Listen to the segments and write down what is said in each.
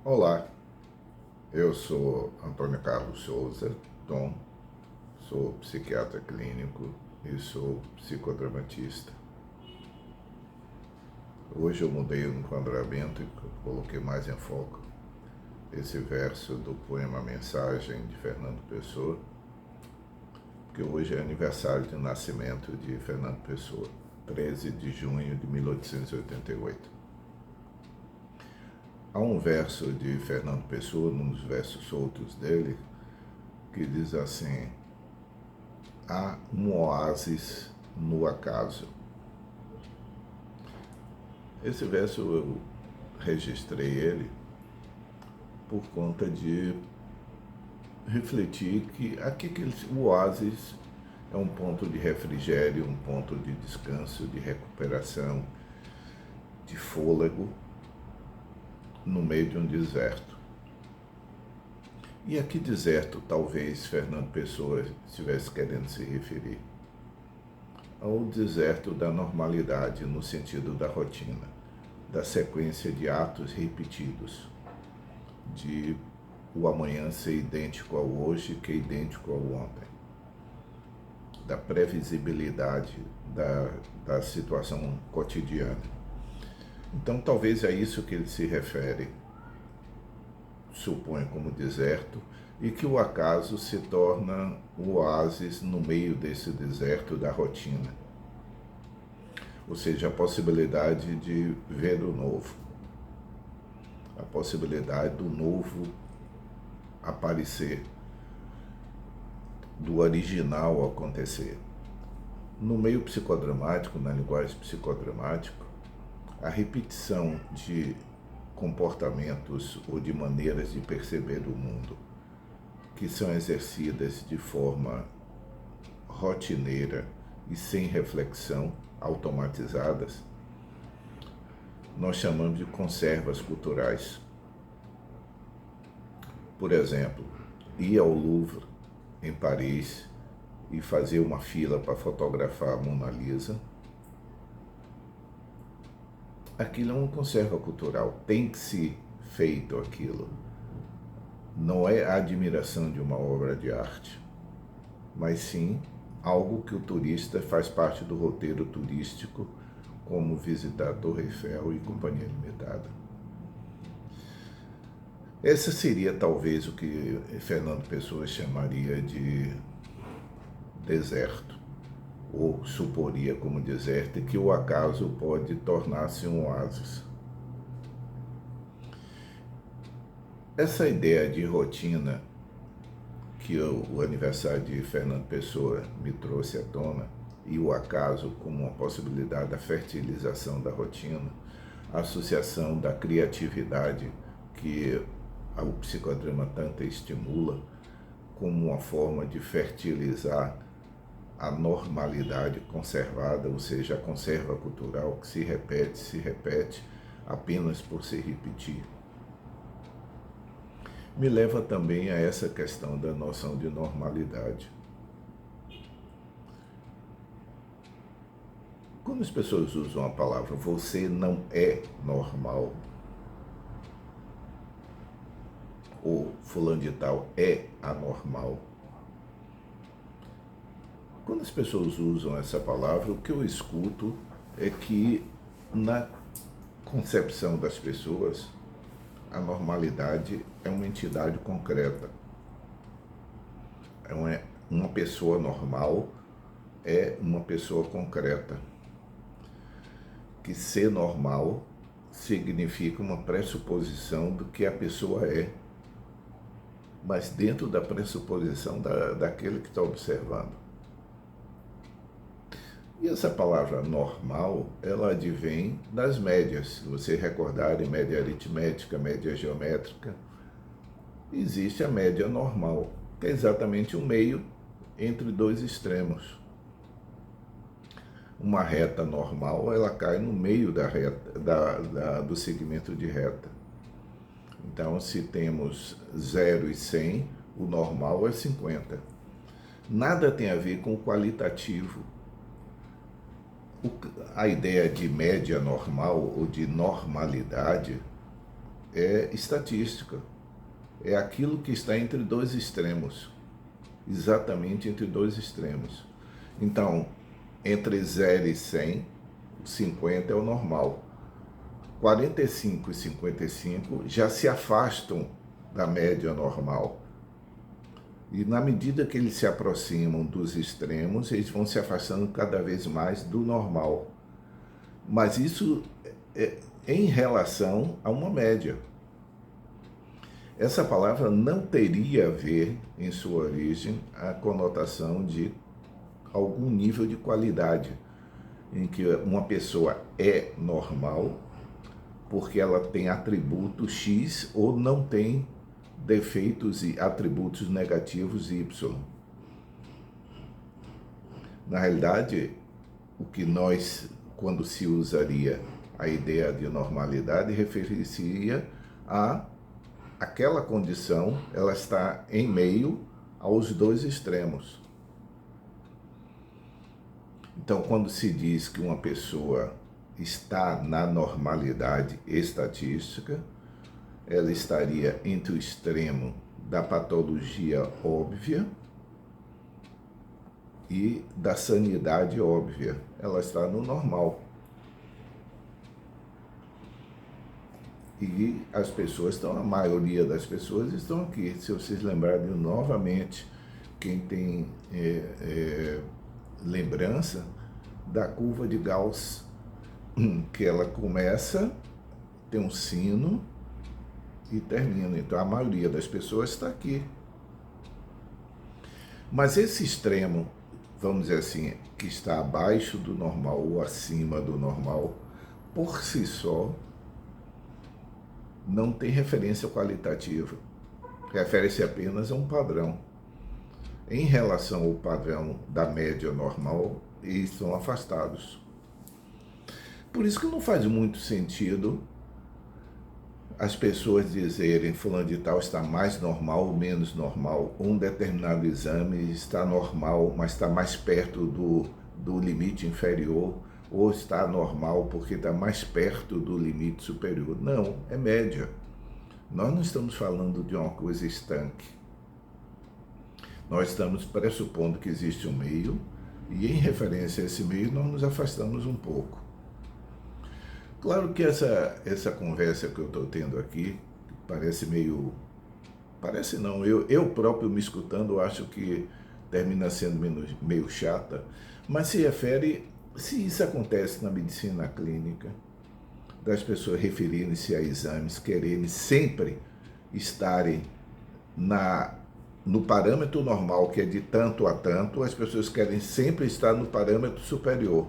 Olá, eu sou Antônio Carlos Souza, Tom, sou psiquiatra clínico e sou psicodramatista. Hoje eu mudei o enquadramento e coloquei mais em foco esse verso do poema Mensagem de Fernando Pessoa, porque hoje é aniversário de nascimento de Fernando Pessoa, 13 de junho de 1888. Há um verso de Fernando Pessoa, num dos versos soltos dele, que diz assim: há um oásis no acaso. Esse verso eu registrei ele por conta de refletir que o oásis é um ponto de refrigério, um ponto de descanso, de recuperação, de fôlego no meio de um deserto. E a que deserto talvez Fernando Pessoa estivesse querendo se referir? Ao deserto da normalidade, no sentido da rotina, da sequência de atos repetidos, de o amanhã ser idêntico ao hoje, que é idêntico ao ontem, da previsibilidade da situação cotidiana. Então talvez é isso que ele se refere, supõe como deserto, e que o acaso se torna o oásis no meio desse deserto da rotina. Ou seja, a possibilidade de ver o novo, a possibilidade do novo aparecer, do original acontecer. No meio psicodramático, na linguagem psicodramática, a repetição de comportamentos ou de maneiras de perceber o mundo que são exercidas de forma rotineira e sem reflexão, automatizadas, nós chamamos de conservas culturais. Por exemplo, ir ao Louvre, em Paris, e fazer uma fila para fotografar a Mona Lisa, aquilo é uma conserva cultural, tem que ser feito aquilo. Não é a admiração de uma obra de arte, mas sim algo que o turista faz parte do roteiro turístico, como visitar a Torre Eiffel e Companhia Limitada. Essa seria talvez o que Fernando Pessoa chamaria de deserto, ou suporia como deserto, e que o acaso pode tornar-se um oásis. Essa ideia de rotina que o aniversário de Fernando Pessoa me trouxe à tona, e o acaso como uma possibilidade da fertilização da rotina, a associação da criatividade que o psicodrama tanto estimula como uma forma de fertilizar a normalidade conservada, ou seja, a conserva cultural que se repete apenas por se repetir. Me leva também a essa questão da noção de normalidade. Quando as pessoas usam a palavra "você não é normal", ou fulano de tal é anormal, quando as pessoas usam essa palavra, o que eu escuto é que, na concepção das pessoas, a normalidade é uma entidade concreta. Uma pessoa normal é uma pessoa concreta. Que ser normal significa uma pressuposição do que a pessoa é, mas dentro da pressuposição daquele que está observando. E essa palavra normal, ela advém das médias. Se você recordar em média aritmética, média geométrica, existe a média normal, que é exatamente um meio entre dois extremos. Uma reta normal, ela cai no meio da reta, do segmento de reta. Então, se temos 0 e 100, o normal é 50. Nada tem a ver com o qualitativo. A ideia de média normal ou de normalidade é estatística. É aquilo que está entre dois extremos. Exatamente entre dois extremos. Então, entre 0 e 100, 50 é o normal. 45 e 55 já se afastam da média normal. E na medida que eles se aproximam dos extremos, eles vão se afastando cada vez mais do normal. Mas isso é em relação a uma média. Essa palavra não teria a ver, em sua origem, a conotação de algum nível de qualidade, em que uma pessoa é normal porque ela tem atributo X ou não tem defeitos e atributos negativos Y. Na realidade, o que nós, quando se usaria a ideia de normalidade, referir-se-ia a aquela condição, ela está em meio aos dois extremos. Então, quando se diz que uma pessoa está na normalidade estatística, ela estaria entre o extremo da patologia óbvia e da sanidade óbvia. Ela está no normal. E as pessoas estão, a maioria das pessoas estão aqui. Se vocês lembrarem novamente, quem tem lembrança da curva de Gauss, que ela começa, tem um sino e termina. Então a maioria das pessoas está aqui. Mas esse extremo, vamos dizer assim, que está abaixo do normal ou acima do normal, por si só, não tem referência qualitativa. Refere-se apenas a um padrão. Em relação ao padrão da média normal, eles estão afastados. Por isso que não faz muito sentido as pessoas dizerem fulano de tal está mais normal ou menos normal. Um determinado exame está normal, mas está mais perto do limite inferior, ou está normal porque está mais perto do limite superior. Não, é média. Nós não estamos falando de uma coisa estanque. Nós estamos pressupondo que existe um meio, e em referência a esse meio nós nos afastamos um pouco. Claro que essa conversa que eu estou tendo aqui parece meio... Parece não, eu próprio me escutando acho que termina sendo meio chata, mas se refere, se isso acontece na medicina clínica, das pessoas referirem-se a exames, quererem sempre estarem no parâmetro normal, que é de tanto a tanto, as pessoas querem sempre estar no parâmetro superior.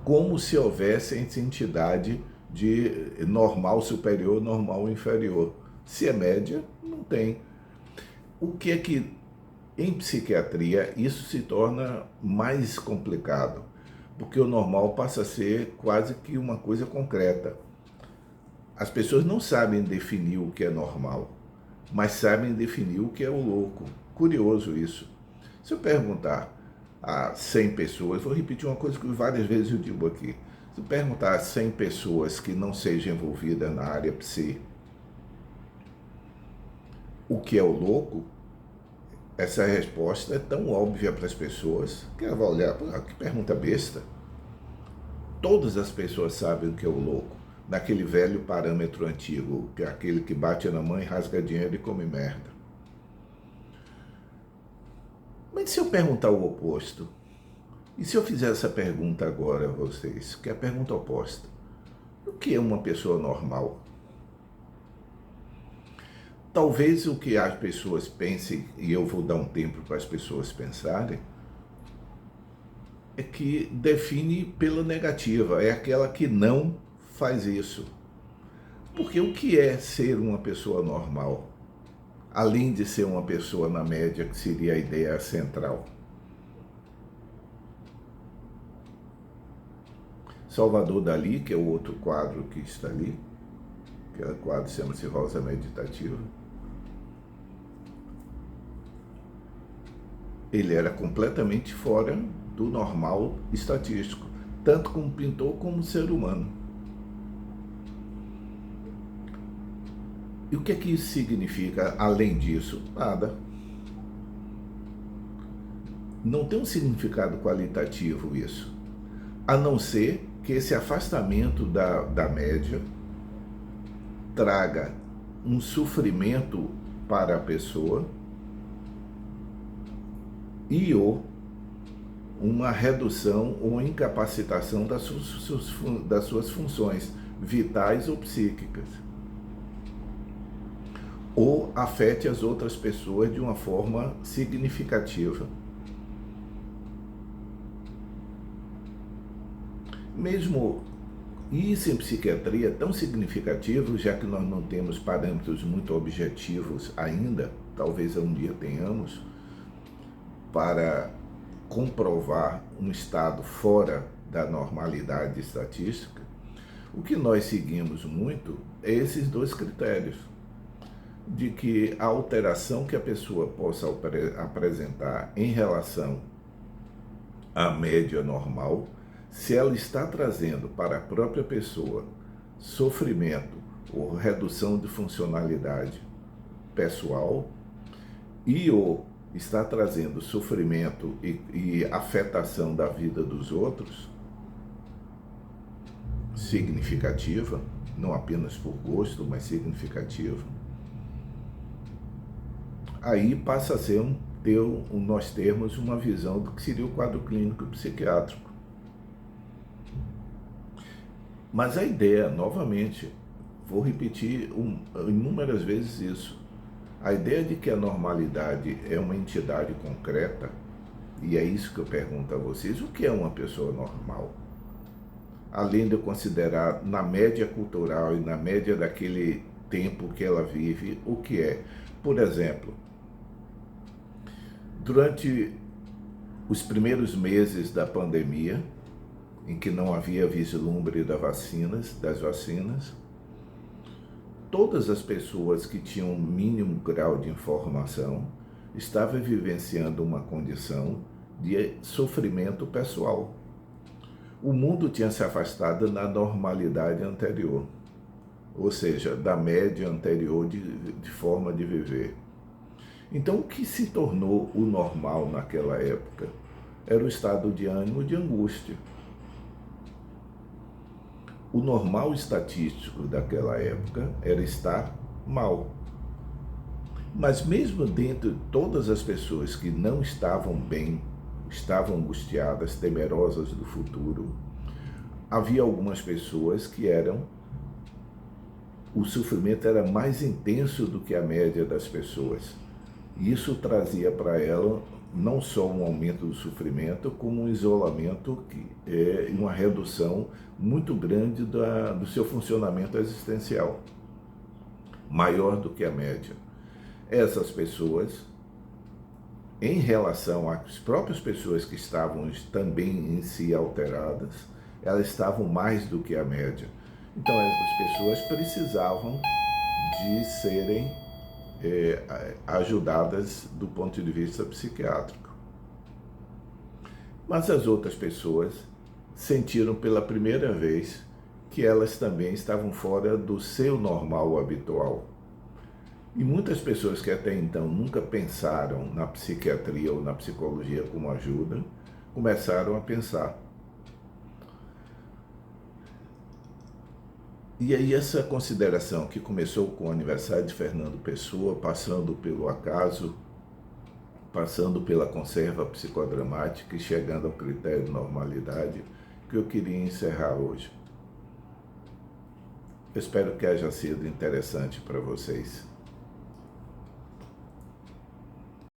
Como se houvesse essa entidade de normal superior, normal inferior. Se é média, não tem. O que é que, em psiquiatria, isso se torna mais complicado, porque o normal passa a ser quase que uma coisa concreta. As pessoas não sabem definir o que é normal, mas sabem definir o que é o louco. Curioso isso. Se eu perguntar a 100 pessoas, vou repetir uma coisa que várias vezes eu digo aqui, se eu perguntar a 100 pessoas que não sejam envolvidas na área psi, o que é o louco, essa resposta é tão óbvia para as pessoas que ela vai olhar, que pergunta besta. Todas as pessoas sabem o que é o louco, naquele velho parâmetro antigo, que é aquele que bate na mãe, rasga dinheiro e come merda. Mas se eu perguntar o oposto? E se eu fizer essa pergunta agora a vocês, que é a pergunta oposta? O que é uma pessoa normal? Talvez o que as pessoas pensem, e eu vou dar um tempo para as pessoas pensarem, é que define pela negativa, é aquela que não faz isso. Porque o que é ser uma pessoa normal? Além de ser uma pessoa na média, que seria a ideia central. Salvador Dalí, que é o outro quadro que está ali, que é o quadro chama-se Rosa Meditativa, ele era completamente fora do normal estatístico, tanto como pintor como ser humano. E o que é que isso significa, além disso? Nada. Não tem um significado qualitativo isso, a não ser que esse afastamento da média traga um sofrimento para a pessoa e ou uma redução ou incapacitação das suas funções vitais ou psíquicas, ou afete as outras pessoas de uma forma significativa. Mesmo isso em psiquiatria é tão significativo, já que nós não temos parâmetros muito objetivos ainda, talvez um dia tenhamos, para comprovar um estado fora da normalidade estatística. O que nós seguimos muito é esses dois critérios, de que a alteração que a pessoa possa apresentar em relação à média normal, se ela está trazendo para a própria pessoa sofrimento ou redução de funcionalidade pessoal e ou está trazendo sofrimento e afetação da vida dos outros significativa, não apenas por gosto, mas significativa, aí passa a ser nós termos uma visão do que seria o quadro clínico psiquiátrico. Mas a ideia, novamente, vou repetir inúmeras vezes isso, a ideia de que a normalidade é uma entidade concreta, e é isso que eu pergunto a vocês, o que é uma pessoa normal? Além de eu considerar na média cultural e na média daquele tempo que ela vive, o que é? Por exemplo, durante os primeiros meses da pandemia, em que não havia vislumbre das vacinas, todas as pessoas que tinham um mínimo grau de informação estavam vivenciando uma condição de sofrimento pessoal. O mundo tinha se afastado da normalidade anterior, ou seja, da média anterior de forma de viver. Então, o que se tornou o normal naquela época era o estado de ânimo de angústia. O normal estatístico daquela época era estar mal. Mas mesmo dentro de todas as pessoas que não estavam bem, estavam angustiadas, temerosas do futuro, havia algumas pessoas que o sofrimento era mais intenso do que a média das pessoas. E isso trazia para ela não só um aumento do sofrimento, como um isolamento e uma redução muito grande do seu funcionamento existencial, maior do que a média. Essas pessoas, em relação às próprias pessoas que estavam também em si alteradas, elas estavam mais do que a média. Então essas pessoas precisavam de serem ajudadas do ponto de vista psiquiátrico. Mas as outras pessoas sentiram pela primeira vez que elas também estavam fora do seu normal habitual. E muitas pessoas que até então nunca pensaram na psiquiatria ou na psicologia como ajuda, começaram a pensar. E aí essa consideração que começou com o aniversário de Fernando Pessoa, passando pelo acaso, passando pela conserva psicodramática e chegando ao critério de normalidade, que eu queria encerrar hoje. Eu espero que haja sido interessante para vocês.